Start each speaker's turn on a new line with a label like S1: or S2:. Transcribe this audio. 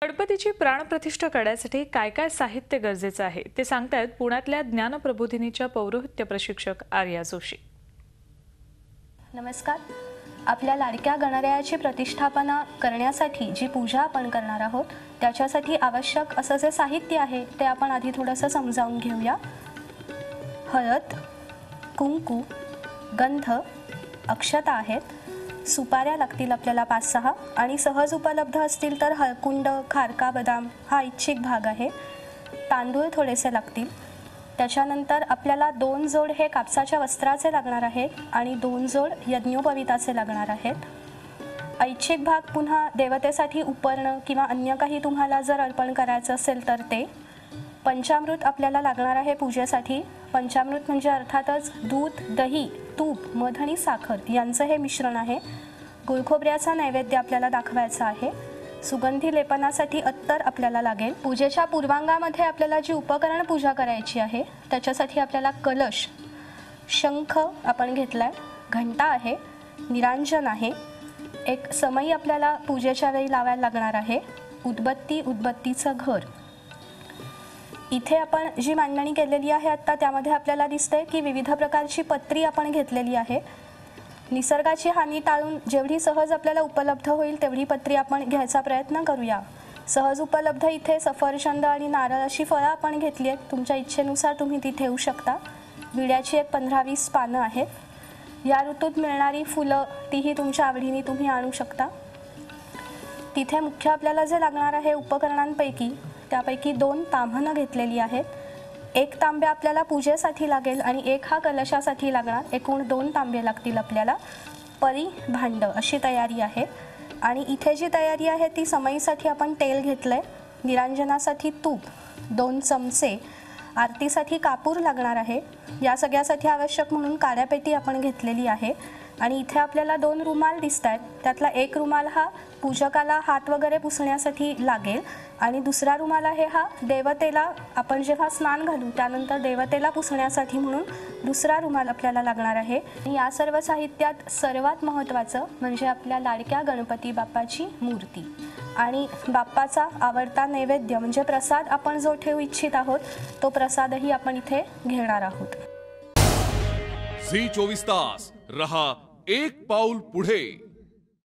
S1: गणपतीची प्राणप्रतिष्ठा करण्यासाठी काय काय साहित्य गरजेचं आहे ते सांगतायत पुण्यातल्या ज्ञानप्रबोधिनीच्या पौरोहित्य प्रशिक्षक आर्या जोशी।
S2: नमस्कार। आपल्या लाडक्या गणरायाची प्रतिष्ठापना करण्यासाठी जी पूजा आपण करणार आहोत त्याच्यासाठी आवश्यक असं जे साहित्य आहे ते आपण आधी थोडंसं समजावून घेऊया। हळद, कुंकू, गंध, अक्षता आहेत, सुपाऱ्या लागतील आपल्याला 5-6 आणि सहज उपलब्ध असतील तर हळकुंड, खारका बदाम हा इच्छिक भाग आहे। तांदूळ थोडेसे लागतील। त्याच्यानंतर आपल्याला 2 जोड हे कापसाच्या वस्त्राचे लागणार आहेत आणि 2 जोड यज्ञोपवीताचे लागणार आहेत। ऐच्छिक भाग पुन्हा देवतेसाठी उपर्ण किंवा अन्य काही तुम्हाला जर अर्पण करायचं असेल तर ते। पंचामृत आपल्याला लागणार आहे पूजेसाठी। पंचामृत म्हणजे अर्थातच दूध, दही, तूप, मध आणि साखर यांचं हे मिश्रण आहे। गुळखोबऱ्याचा नैवेद्य आपल्याला दाखवायचा आहे। सुगंधी लेपनासाठी अत्तर आपल्याला लागेल। पूजेच्या पूर्वांगामध्ये आपल्याला जी उपकरण पूजा करायची आहे त्याच्यासाठी आपल्याला कलश, शंख आपण घेतलाय, घंटा आहे, निरांजन आहे, एक समई आपल्याला पूजेच्या वेळी लावायला लागणार आहे, उदबत्ती, उदबत्तीचं घर। इथे आपण जी मांडणी केलेली आहे आता त्यामध्ये आपल्याला दिसते की विविध प्रकारची पत्री आपण घेतलेली आहे। निसर्गाची हानी टाळून जेवढी सहज आपल्याला उपलब्ध होईल तेवढी पत्री आपण घ्यायचा प्रयत्न करूया। सहज उपलब्ध इथे सफरचंद आणि नारळ अशी फळं आपण घेतली आहेत। तुमच्या इच्छेनुसार तुम्ही ती ठेवू शकता। विड्याची एक 15-20 पानं आहेत। या ऋतूत मिळणारी फुलं तीही तुमच्या आवडीने तुम्ही आणू शकता। तिथे मुख्य आपल्याला जे लागणार आहे उपकरणांपैकी त्यापैकी 2 ताम्हणं घेतलेली आहेत। 1 तांबे आपल्याला पूजेसाठी लागेल आणि 1 हा कलशासाठी लागणार। एकूण 2 तांबे लागतील आपल्याला। परी, भांड अशी तयारी आहे। आणि इथे जी तयारी आहे ती समईसाठी आपण तेल घेतलंय, निरांजनासाठी तूप, 2 चमचे, आरतीसाठी कापूर लागणार आहे। या सगळ्यासाठी आवश्यक म्हणून काड्यापेटी आपण घेतलेली आहे। आणि इथे आपल्याला 2 रुमाल दिसतात। त्यातला एक रुमाल हा पूजकाला हात वगैरे पुसण्यासाठी लागेल आणि दुसरा रुमाल आहे हा देवतेला आपण जेव्हा स्नान घालू त्यानंतर देवतेला पुसण्यासाठी म्हणून दुसरा रुमाल आपल्याला लागणार आहे। या सर्व साहित्यात सर्वात महत्त्वाचं म्हणजे आपल्या लाडक्या गणपती बाप्पाची मूर्ती आणि बाप्पाचा आवडता नैवेद्य म्हणजे प्रसाद आपण जो ठेवू इच्छित आहोत तो प्रसादही आपण इथे घेणार आहोत।
S3: झी 24 तास रहा एक पाऊल पुढे।